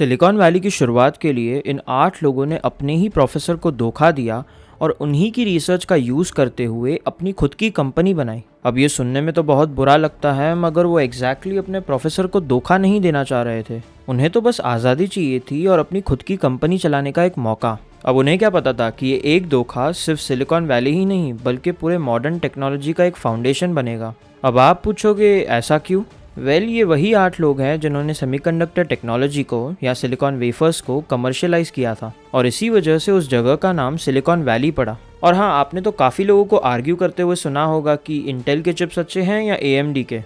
Silicon valley की शुरुआत के लिए इन 8 लोगों ने अपने ही प्रोफेसर को धोखा दिया और उन्हीं की रिसर्च का यूज़ करते हुए अपनी खुद की कंपनी बनाई। अब ये सुनने में तो बहुत बुरा लगता है, मगर वो एग्जैक्टली अपने प्रोफेसर को धोखा नहीं देना चाह रहे थे। उन्हें तो बस आज़ादी चाहिए थी और अपनी खुद की कंपनी चलाने का एक मौका। अब उन्हें क्या पता था कि ये एक धोखा सिर्फ सिलिकॉन वैली ही नहीं बल्कि पूरे मॉडर्न टेक्नोलॉजी का एक फाउंडेशन बनेगा। अब आप पूछोगे ऐसा क्यों? ये वही 8 लोग हैं जिन्होंने सेमीकंडक्टर टेक्नोलॉजी को या सिलिकॉन वेफर्स को कमर्शियलाइज किया था और इसी वजह से उस जगह का नाम सिलिकॉन वैली पड़ा। और हाँ, आपने तो काफ़ी लोगों को आर्ग्यू करते हुए सुना होगा कि इंटेल के चिप्स अच्छे हैं या AMD के।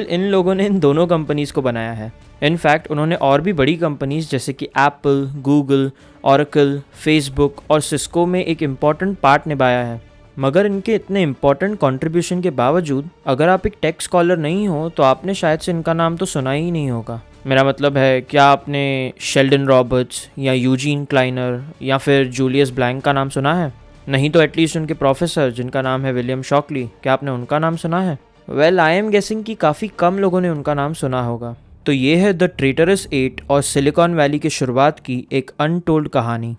इन लोगों ने इन दोनों कंपनीज़ को बनाया है। इनफैक्ट उन्होंने और भी बड़ी कंपनीज़ जैसे कि एप्पल, गूगल, ओरेकल, फेसबुक और सिस्को में एक इम्पॉर्टेंट पार्ट निभाया है। मगर इनके इतने इम्पॉर्टेंट कंट्रीब्यूशन के बावजूद अगर आप एक टेक स्कॉलर नहीं हो तो आपने शायद से इनका नाम तो सुना ही नहीं होगा। मेरा मतलब है, क्या आपने शेल्डन रॉबर्ट्स या यूजीन क्लाइनर या फिर जूलियस ब्लैंक का नाम सुना है? नहीं तो एटलीस्ट उनके प्रोफेसर जिनका नाम है विलियम शॉकली, क्या आपने उनका नाम सुना है? आई एम गेसिंग कि काफ़ी कम लोगों ने उनका नाम सुना होगा। तो ये है द ट्रेटरस 8 और सिलिकॉन वैली की शुरुआत की एक अनटोल्ड कहानी।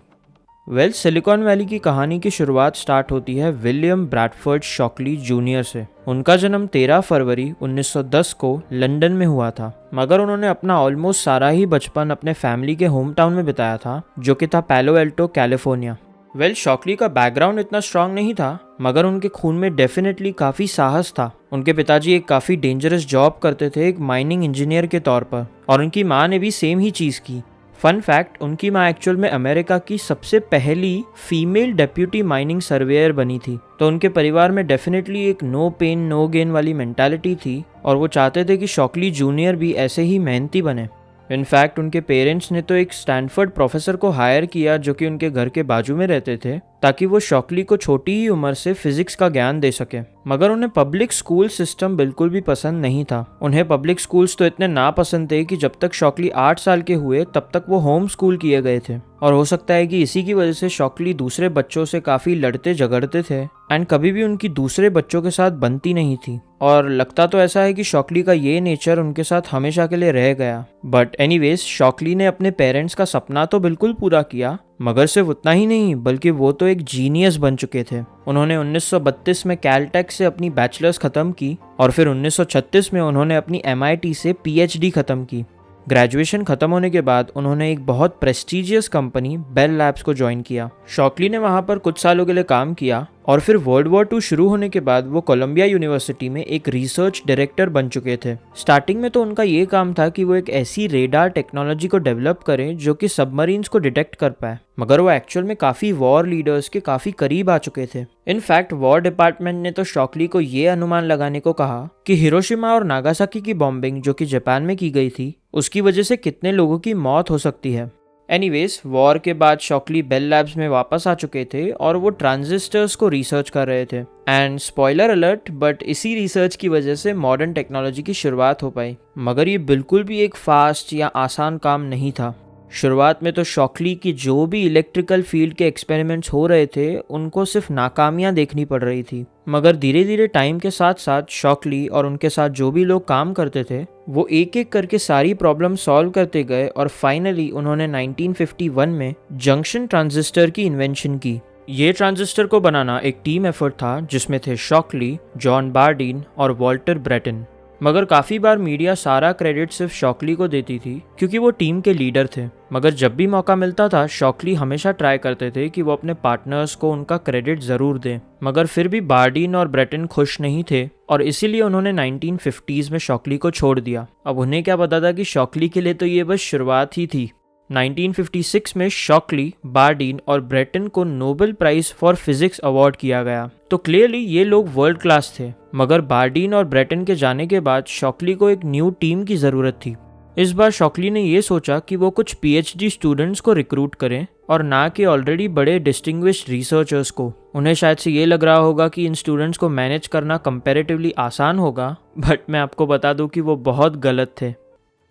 सिलिकॉन वैली की कहानी की शुरुआत स्टार्ट होती है विलियम ब्रैडफोर्ड शॉकली जूनियर से। उनका जन्म 13 फरवरी 1910 को लंदन में हुआ था, मगर उन्होंने अपना ऑलमोस्ट सारा ही बचपन अपने फैमिली के होम टाउन में बिताया था, जो कि था पैलो एल्टो, कैलिफोर्निया। शॉकली का बैकग्राउंड इतना स्ट्रांग नहीं था, मगर उनके खून में डेफिनेटली काफ़ी साहस था। उनके पिताजी एक काफ़ी डेंजरस जॉब करते थे, एक माइनिंग इंजीनियर के तौर पर, और उनकी माँ ने भी सेम ही चीज़ की। फन फैक्ट, उनकी माँ एक्चुअल में अमेरिका की सबसे पहली फीमेल डेप्यूटी माइनिंग सर्वेयर बनी थी। तो उनके परिवार में डेफिनेटली एक नो पेन नो गेन वाली मेंटालिटी थी और वो चाहते थे कि शॉकली जूनियर भी ऐसे ही मेहनती बने। इनफैक्ट उनके पेरेंट्स ने तो एक स्टैनफोर्ड प्रोफेसर को हायर किया जो कि उनके घर के बाजू में रहते थे, ताकि वो शॉकली को छोटी ही उम्र से फिजिक्स का ज्ञान दे सके। मगर उन्हें पब्लिक स्कूल सिस्टम बिल्कुल भी पसंद नहीं था। उन्हें पब्लिक स्कूल्स तो इतने नापसंद थे कि जब तक शॉकली 8 साल के हुए तब तक वो होम स्कूल किए गए थे। और हो सकता है कि इसी की वजह से शॉकली दूसरे बच्चों से काफ़ी लड़ते झगड़ते थे एंड कभी भी उनकी दूसरे बच्चों के साथ बनती नहीं थी। और लगता तो ऐसा है कि शॉकली का ये नेचर उनके साथ हमेशा के लिए रह गया। बट एनीवेज, शॉकली ने अपने पेरेंट्स का सपना तो बिल्कुल पूरा किया, मगर सिर्फ उतना ही नहीं बल्कि वो तो एक जीनियस बन चुके थे। उन्होंने 1932 में कैलटेक से अपनी बैचलर्स ख़त्म की और फिर 1936 में उन्होंने अपनी MIT से PhD ख़त्म की। ग्रेजुएशन खत्म होने के बाद उन्होंने एक बहुत प्रेस्टीजियस कंपनी बेल लैब्स को ज्वाइन किया। शॉकली ने वहां पर कुछ सालों के लिए काम किया और फिर वर्ल्ड वॉर 2 शुरू होने के बाद वो कोलंबिया यूनिवर्सिटी में एक रिसर्च डायरेक्टर बन चुके थे। स्टार्टिंग में तो उनका ये काम था कि वो एक ऐसी रेडार टेक्नोलॉजी को डेवलप करें जो कि सबमरीन्स को डिटेक्ट कर पाए, मगर वो एक्चुअल में काफ़ी वॉर लीडर्स के काफ़ी करीब आ चुके थे। इनफैक्ट वॉर डिपार्टमेंट ने तो शॉकली को ये अनुमान लगाने को कहा कि हिरोशिमा और नागासाकी की बॉम्बिंग जो कि जापान में की गई थी, उसकी वजह से कितने लोगों की मौत हो सकती है। एनीवेज, वॉर के बाद शॉकली बेल लैब्स में वापस आ चुके थे और वो ट्रांजिस्टर्स को रिसर्च कर रहे थे। एंड स्पॉइलर अलर्ट, बट इसी रिसर्च की वजह से मॉडर्न टेक्नोलॉजी की शुरुआत हो पाई। मगर ये बिल्कुल भी एक फास्ट या आसान काम नहीं था। शुरुआत में तो शॉकली की जो भी इलेक्ट्रिकल फील्ड के एक्सपेरिमेंट्स हो रहे थे उनको सिर्फ नाकामियां देखनी पड़ रही थी। मगर धीरे धीरे टाइम के साथ साथ शॉकली और उनके साथ जो भी लोग काम करते थे वो एक एक करके सारी प्रॉब्लम सॉल्व करते गए और फाइनली उन्होंने 1951 में जंक्शन ट्रांजिस्टर की इन्वेंशन की। ये ट्रांजिस्टर को बनाना एक टीम एफर्ट था जिसमें थे शॉकली, जॉन बार्डीन और वॉल्टर ब्रेटन। मगर काफ़ी बार मीडिया सारा क्रेडिट सिर्फ शॉकली को देती थी क्योंकि वो टीम के लीडर थे। मगर जब भी मौका मिलता था शॉकली हमेशा ट्राई करते थे कि वो अपने पार्टनर्स को उनका क्रेडिट ज़रूर दें। मगर फिर भी बार्डीन और ब्रेटन खुश नहीं थे और इसीलिए उन्होंने 1950s में शॉकली को छोड़ दिया। अब उन्हें क्या पता था कि शॉकली के लिए तो ये बस शुरुआत ही थी। 1956 में शॉकली, बार्डीन और ब्रेटन को Nobel prize for physics award किया गया। तो क्लियरली ये लोग वर्ल्ड क्लास थे। मगर बार्डीन और ब्रेटन के जाने के बाद शॉकली को एक न्यू टीम की ज़रूरत थी। इस बार शॉकली ने ये सोचा कि वो कुछ PhD स्टूडेंट्स को रिक्रूट करें और ना कि ऑलरेडी बड़े डिस्टिंग्विश्ड रिसर्चर्स को। उन्हें शायद से ये लग रहा होगा कि इन स्टूडेंट्स को मैनेज करना कंपैरेटिवली आसान होगा, बट मैं आपको बता दूं कि वो बहुत गलत थे।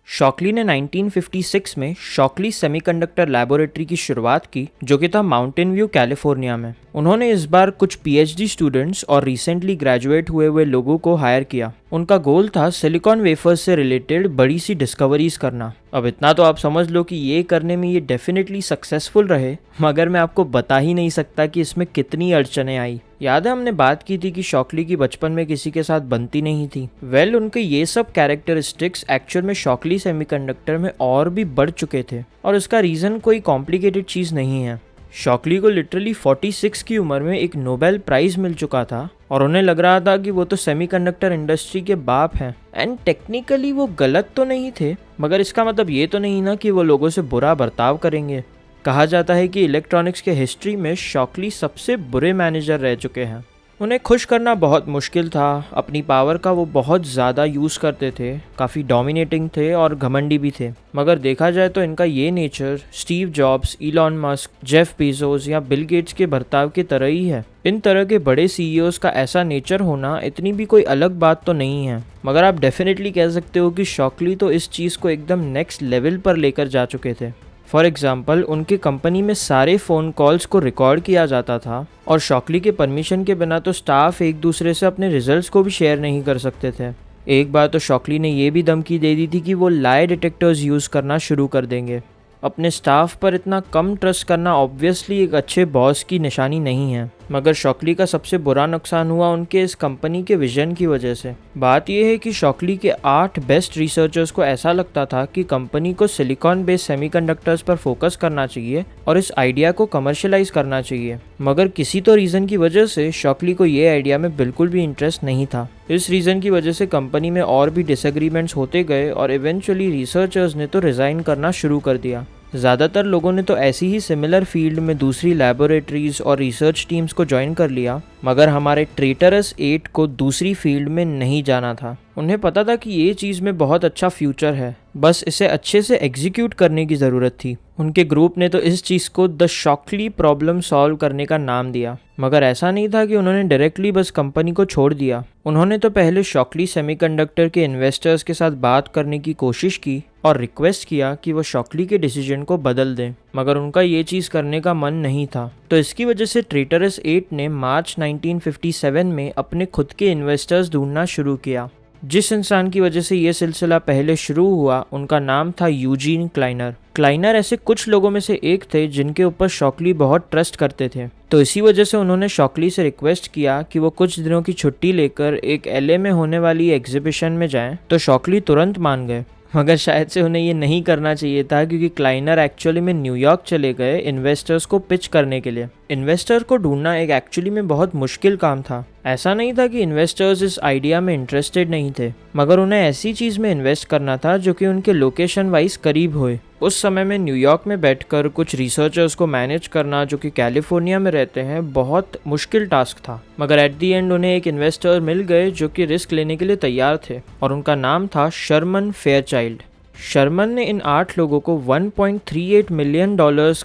शॉकली ने 1956 में शॉकली सेमीकंडक्टर लैबोरेटरी की शुरुआत की जो कि था माउंटेन व्यू, कैलिफोर्निया में। उन्होंने इस बार कुछ PhD स्टूडेंट्स और रिसेंटली ग्रेजुएट हुए लोगों को हायर किया। उनका गोल था सिलिकॉन वेफर्स से रिलेटेड बड़ी सी डिस्कवरीज करना। अब इतना तो आप समझ लो कि ये करने में ये डेफिनेटली सक्सेसफुल रहे, मगर मैं आपको बता ही नहीं सकता कि इसमें कितनी अड़चनें आई। याद है हमने बात की थी कि शॉकली की बचपन में किसी के साथ बनती नहीं थी। उनके ये सब कैरेक्टरिस्टिक्स एक्चुअल में शॉकली सेमीकंडक्टर में और भी बढ़ चुके थे, और इसका रीज़न कोई कॉम्प्लिकेटेड चीज़ नहीं है। शॉकली को लिटरली 46 की उम्र में एक नोबेल प्राइज़ मिल चुका था, और उन्हें लग रहा था कि वो तो सेमीकंडक्टर इंडस्ट्री के बाप हैं। एंड टेक्निकली वो गलत तो नहीं थे, मगर इसका मतलब ये तो नहीं ना कि वो लोगों से बुरा बर्ताव करेंगे। कहा जाता है कि इलेक्ट्रॉनिक्स के हिस्ट्री में शॉकली सबसे बुरे मैनेजर रह चुके हैं। उन्हें खुश करना बहुत मुश्किल था। अपनी पावर का वो बहुत ज़्यादा यूज़ करते थे, काफ़ी डोमिनेटिंग थे और घमंडी भी थे। मगर देखा जाए तो इनका ये nature Steve jobs, Elon Musk, Jeff Bezos या बिल गेट्स के बर्ताव की तरह ही है। इन तरह के बड़े सीईओज़ का ऐसा नेचर होना इतनी भी कोई अलग बात तो नहीं है, मगर आप डेफिनेटली कह सकते हो कि शॉकली तो इस चीज़ को एकदम नेक्स्ट लेवल पर लेकर जा चुके थे। फॉर एग्जाम्पल, उनकी कंपनी में सारे फ़ोन कॉल्स को रिकॉर्ड किया जाता था, और शॉकली के परमिशन के बिना तो स्टाफ एक दूसरे से अपने रिजल्ट्स को भी शेयर नहीं कर सकते थे। एक बार तो शॉकली ने यह भी धमकी दे दी थी कि वो लाई डिटेक्टर्स यूज़ करना शुरू कर देंगे। अपने स्टाफ पर इतना कम ट्रस्ट करना ऑब्वियसली एक अच्छे बॉस की निशानी नहीं है, मगर शॉकली का सबसे बुरा नुकसान हुआ उनके इस कंपनी के विजन की वजह से। बात यह है कि शॉकली के 8 बेस्ट रिसर्चर्स को ऐसा लगता था कि कंपनी को सिलिकॉन बेस्ड सेमीकंडक्टर्स पर फोकस करना चाहिए और इस आइडिया को कमर्शियलाइज करना चाहिए, मगर किसी तो रीज़न की वजह से शॉकली को ये आइडिया में बिल्कुल भी इंटरेस्ट नहीं था। इस रीज़न की वजह से कंपनी में और भी डिसएग्रीमेंट्स होते गए, और इवेंचुअली रिसर्चर्स ने तो रिज़ाइन करना शुरू कर दिया। ज़्यादातर लोगों ने तो ऐसी ही सिमिलर फील्ड में दूसरी लैबोरेटरीज और रिसर्च टीम्स को ज्वाइन कर लिया, मगर हमारे ट्रेटरस 8 को दूसरी फील्ड में नहीं जाना था। उन्हें पता था कि ये चीज़ में बहुत अच्छा फ्यूचर है, बस इसे अच्छे से एग्जीक्यूट करने की ज़रूरत थी। उनके ग्रुप ने तो इस चीज़ को द शॉकली प्रॉब्लम सॉल्व करने का नाम दिया। मगर ऐसा नहीं था कि उन्होंने डायरेक्टली बस कंपनी को छोड़ दिया। उन्होंने तो पहले शॉकली सेमीकंडक्टर के इन्वेस्टर्स के साथ बात करने की कोशिश की और रिक्वेस्ट किया कि वो शॉकली के डिसीजन को बदल दें, मगर उनका ये चीज़ करने का मन नहीं था। तो इसकी वजह से ट्रेटरस 8 ने मार्च 1957 में अपने खुद के इन्वेस्टर्स ढूंढना शुरू किया। जिस इंसान की वजह से ये सिलसिला पहले शुरू हुआ उनका नाम था यूजीन क्लाइनर। क्लाइनर ऐसे कुछ लोगों में से एक थे जिनके ऊपर शॉकली बहुत ट्रस्ट करते थे, तो इसी वजह से उन्होंने शॉकली से रिक्वेस्ट किया कि वो कुछ दिनों की छुट्टी लेकर एक एलए में होने वाली एग्जीबिशन में जाएं, तो शॉकली तुरंत मान गए। मगर शायद से उन्हें ये नहीं करना चाहिए था, क्योंकि क्लाइनर एक्चुअली में न्यूयॉर्क चले गए इन्वेस्टर्स को पिच करने के लिए। इन्वेस्टर को ढूंढना एक एक्चुअली में बहुत मुश्किल काम था। ऐसा नहीं था कि इन्वेस्टर्स इस आइडिया में इंटरेस्टेड नहीं थे, मगर उन्हें ऐसी चीज़ में इन्वेस्ट करना था जो कि उनके लोकेशन वाइज करीब होए। उस समय में न्यूयॉर्क में बैठकर कुछ रिसर्चर्स को मैनेज करना जो कि कैलिफोर्निया में रहते हैं बहुत मुश्किल टास्क था। मगर एट दी एंड उन्हें एक इन्वेस्टर मिल गए जो कि रिस्क लेने के लिए तैयार थे, और उनका नाम था शर्मन फेयरचाइल्ड। शर्मन ने इन 8 लोगों को $1.38 मिलियन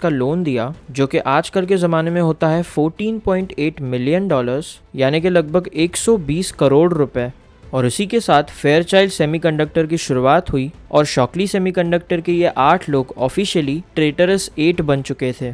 का लोन दिया, जो कि आजकल के ज़माने में होता है $14.8 मिलियन, यानी कि लगभग 120 करोड़ रुपए। और इसी के साथ फेयरचाइल्ड सेमीकंडक्टर की शुरुआत हुई, और शॉकली सेमीकंडक्टर के ये 8 लोग ऑफिशियली ट्रेटरस 8 बन चुके थे।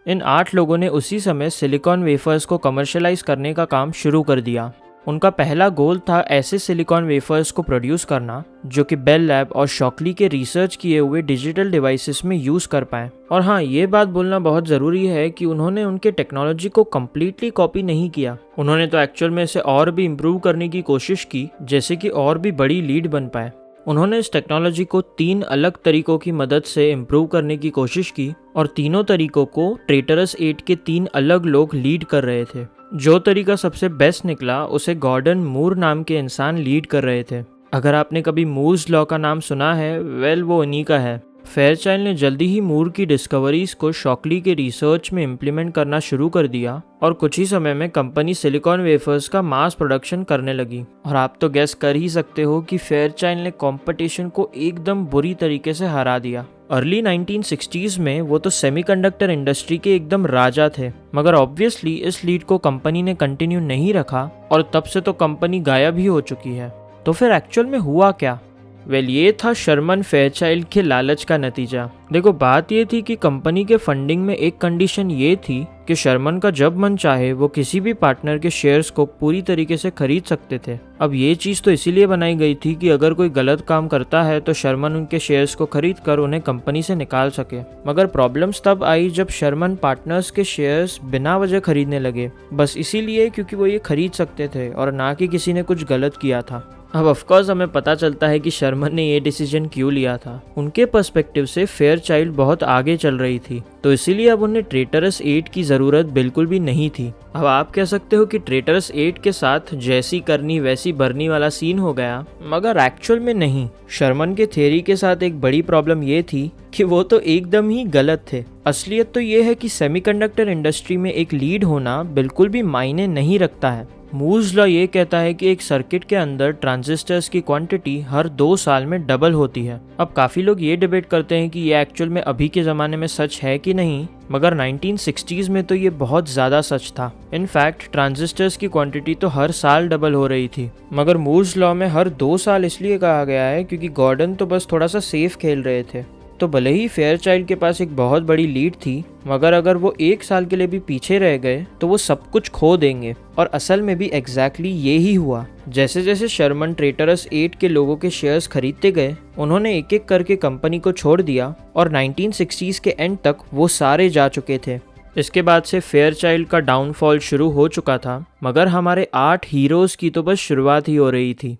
इन 8 लोगों ने उसी समय सिलिकॉन वेफर्स को कमर्शियलाइज करने का काम शुरू कर दिया। उनका पहला गोल था ऐसे सिलिकॉन वेफर्स को प्रोड्यूस करना जो कि बेल लैब और शॉकली के रिसर्च किए हुए डिजिटल डिवाइसेस में यूज़ कर पाएँ। और हाँ, ये बात बोलना बहुत ज़रूरी है कि उन्होंने उनके टेक्नोलॉजी को कम्प्लीटली कॉपी नहीं किया। उन्होंने तो एक्चुअल में इसे और भी इम्प्रूव करने की कोशिश की, जैसे कि और भी बड़ी लीड बन पाए। उन्होंने इस टेक्नोलॉजी को 3 अलग तरीकों की मदद से इम्प्रूव करने की कोशिश की, और तीनों तरीकों को ट्रेटरस 8 के 3 अलग लोग लीड कर रहे थे। जो तरीका सबसे बेस्ट निकला उसे गॉर्डन मूर नाम के इंसान लीड कर रहे थे। अगर आपने कभी मूर्स लॉ का नाम सुना है, वो उन्हीं का है। फेयरचाइल्ड ने जल्दी ही मूर की डिस्कवरीज को शॉकली के रिसर्च में इम्प्लीमेंट करना शुरू कर दिया, और कुछ ही समय में कंपनी सिलिकॉन वेफर्स का मास प्रोडक्शन करने लगी। और आप तो गेस कर ही सकते हो कि फेयरचाइल्ड ने कंपटीशन को एकदम बुरी तरीके से हरा दिया। अर्ली 1960s में वो तो सेमीकंडक्टर इंडस्ट्री के एकदम राजा थे, मगर ऑब्वियसली इस लीड को कंपनी ने कंटिन्यू नहीं रखा, और तब से तो कंपनी गायब ही हो चुकी है। तो फिर एक्चुअल में हुआ क्या? वेल ये था शर्मन फेयरचाइल्ड के लालच का नतीजा। देखो बात ये थी कि कंपनी के फंडिंग में एक कंडीशन ये थी कि शर्मन का जब मन चाहे वो किसी भी पार्टनर के शेयर्स को पूरी तरीके से खरीद सकते थे। अब ये चीज़ तो इसीलिए बनाई गई थी कि अगर कोई गलत काम करता है तो शर्मन उनके शेयर्स को खरीद कर उन्हें कंपनी से निकाल सके। मगर प्रॉब्लम्स तब आई जब शर्मन पार्टनर्स के शेयर्स बिना वजह खरीदने लगे, बस इसीलिए क्योंकि वो ये खरीद सकते थे और ना कि किसी ने कुछ गलत किया था। अब ऑफकोर्स हमें पता चलता है कि शर्मन ने ये डिसीजन क्यों लिया था। उनके पर्सपेक्टिव से फेयरचाइल्ड बहुत आगे चल रही थी, तो इसीलिए अब उन्हें ट्रेटरस 8 की ज़रूरत बिल्कुल भी नहीं थी। अब आप कह सकते हो कि ट्रेटरस 8 के साथ जैसी करनी वैसी भरनी वाला सीन हो गया, मगर एक्चुअल में नहीं। शर्मन के थ्योरी के साथ एक बड़ी प्रॉब्लम ये थी कि वो तो एकदम ही गलत थे। असलियत तो ये है कि सेमीकंडक्टर इंडस्ट्री में एक लीड होना बिल्कुल भी मायने नहीं रखता है। मूर्स लॉ ये कहता है कि एक सर्किट के अंदर ट्रांजिस्टर्स की क्वांटिटी हर 2 साल में डबल होती है। अब काफ़ी लोग ये डिबेट करते हैं कि ये एक्चुअल में अभी के ज़माने में सच है कि नहीं, मगर 1960s में तो ये बहुत ज़्यादा सच था। इनफैक्ट ट्रांजिस्टर्स की क्वांटिटी तो हर साल डबल हो रही थी। मगर मूर्स लॉ में हर 2 साल इसलिए कहा गया है क्योंकि गॉर्डन तो बस थोड़ा सा सेफ खेल रहे थे। तो भले ही फेयरचाइल्ड के पास एक बहुत बड़ी लीड थी, मगर अगर वो 1 साल के लिए भी पीछे रह गए तो वो सब कुछ खो देंगे। और असल में भी एग्जैक्टली ये ही हुआ। जैसे जैसे शर्मन ट्रेटरस 8 के लोगों के शेयर्स खरीदते गए, उन्होंने एक एक करके कंपनी को छोड़ दिया और 1960s के एंड तक वो सारे जा चुके थे। इसके बाद से फेयरचाइल्ड का डाउनफॉल शुरू हो चुका था, मगर हमारे 8 हीरोज़ की तो बस शुरुआत ही हो रही थी।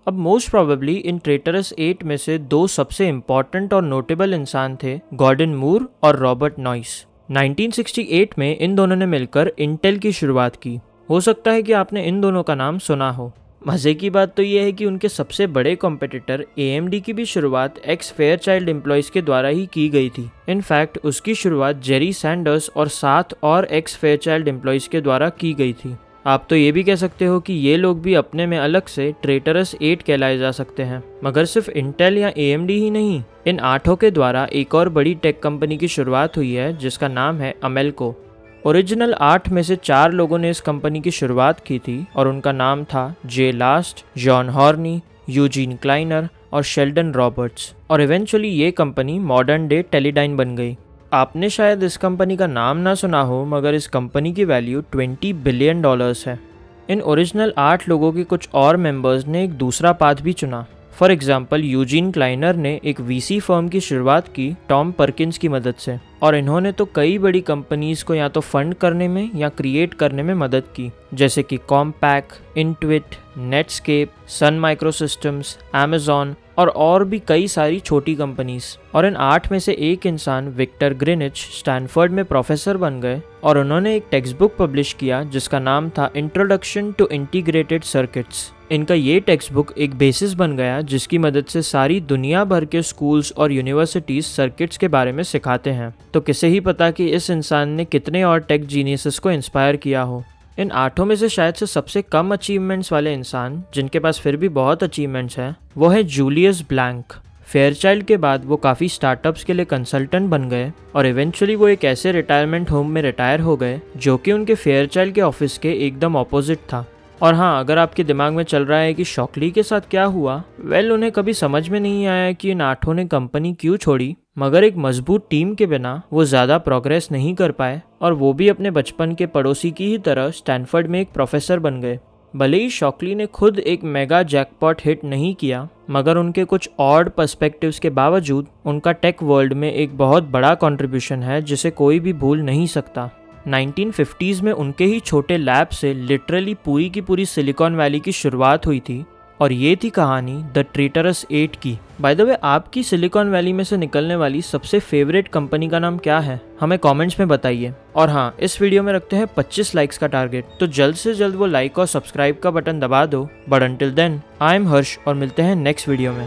अब मोस्ट प्रोबेबली इन ट्रेटरस 8 में से 2 सबसे इम्पॉर्टेंट और नोटेबल इंसान थे, गॉर्डन मूर और रॉबर्ट नॉइस। 1968 में इन दोनों ने मिलकर इंटेल की शुरुआत की। हो सकता है कि आपने इन दोनों का नाम सुना हो। मज़े की बात तो ये है कि उनके सबसे बड़े कॉम्पिटिटर AMD की भी शुरुआत एक्स फेयरचाइल्ड एम्प्लॉयज़ के द्वारा ही की गई थी। इनफैक्ट उसकी शुरुआत जेरी सैंडर्स और 7 और एक्स फेयरचाइल्ड एम्प्लॉयज़ के द्वारा की गई थी। आप तो ये भी कह सकते हो कि ये लोग भी अपने में अलग से ट्रेटरस 8 कहलाए जा सकते हैं। मगर सिर्फ इंटेल या AMD ही नहीं, इन 8 के द्वारा एक और बड़ी टेक कंपनी की शुरुआत हुई है जिसका नाम है अमेल्को। ओरिजिनल 8 में से 4 लोगों ने इस कंपनी की शुरुआत की थी और उनका नाम था जे लास्ट, जॉन हॉर्नी, यूजीन क्लाइनर और शेल्डन रॉबर्ट्स। और इवेंचुअली ये कंपनी मॉडर्न डे टेलीडाइन बन गई। आपने शायद इस कंपनी का नाम ना सुना हो, मगर इस कंपनी की वैल्यू $20 बिलियन है। इन ओरिजिनल 8 लोगों के कुछ और मेंबर्स ने एक दूसरा पाथ भी चुना। फॉर एग्जांपल यूजीन क्लाइनर ने एक VC फर्म की शुरुआत की टॉम पर्किंस की मदद से, और इन्होंने तो कई बड़ी कंपनीज को या तो फंड करने में या क्रिएट करने में मदद की, जैसे कि कॉम्पैक, इंट्विट, नेटस्केप, सन माइक्रोसिस्टम्स, अमेजॉन और भी कई सारी छोटी कंपनीज। और इन 8 में से एक इंसान विक्टर ग्रिनिच स्टैनफोर्ड में प्रोफेसर बन गए और उन्होंने एक टेक्स्ट बुक पब्लिश किया जिसका नाम था इंट्रोडक्शन टू इंटीग्रेटेड सर्किट्स। इनका ये टेक्स्ट बुक एक बेसिस बन गया जिसकी मदद से सारी दुनिया भर के स्कूल्स और यूनिवर्सिटीज सर्किट्स के बारे में सिखाते हैं। तो किसे ही पता कि इस इंसान ने कितने और टेक जीनियसेस को इंस्पायर किया हो। इन 8 में से शायद से सबसे कम अचीवमेंट्स वाले इंसान, जिनके पास फिर भी बहुत अचीवमेंट्स हैं, वो है जूलियस ब्लैंक। फेयरचाइल्ड के बाद वो काफ़ी स्टार्टअप्स के लिए कंसल्टेंट बन गए और इवेंचुअली वो एक ऐसे रिटायरमेंट होम में रिटायर हो गए जो कि उनके फेयरचाइल्ड के ऑफिस के एकदम ऑपोजिट था। और हाँ, अगर आपके दिमाग में चल रहा है कि शॉकली के साथ क्या हुआ, वेल उन्हें कभी समझ में नहीं आया कि इन 8 ने कंपनी क्यों छोड़ी, मगर एक मजबूत टीम के बिना वो ज़्यादा प्रोग्रेस नहीं कर पाए और वो भी अपने बचपन के पड़ोसी की ही तरह स्टैनफोर्ड में एक प्रोफेसर बन गए। भले ही शॉकली ने खुद एक मेगा जैकपॉट हिट नहीं किया, मगर उनके कुछ ऑड पर्सपेक्टिव्स के बावजूद उनका टेक वर्ल्ड में एक बहुत बड़ा कंट्रीब्यूशन है जिसे कोई भी भूल नहीं सकता। 1950s में उनके ही छोटे लैब से लिटरली पूरी की पूरी सिलिकॉन वैली की शुरुआत हुई थी और ये थी कहानी द ट्रेटरस 8 की। बाय द वे, आपकी सिलिकॉन वैली में से निकलने वाली सबसे फेवरेट कंपनी का नाम क्या है, हमें कमेंट्स में बताइए। और हाँ, इस वीडियो में रखते हैं 25 लाइक्स का टारगेट, तो जल्द से जल्द वो लाइक और सब्सक्राइब का बटन दबा दो। But until then, I am Harsh और मिलते हैं नेक्स्ट वीडियो में।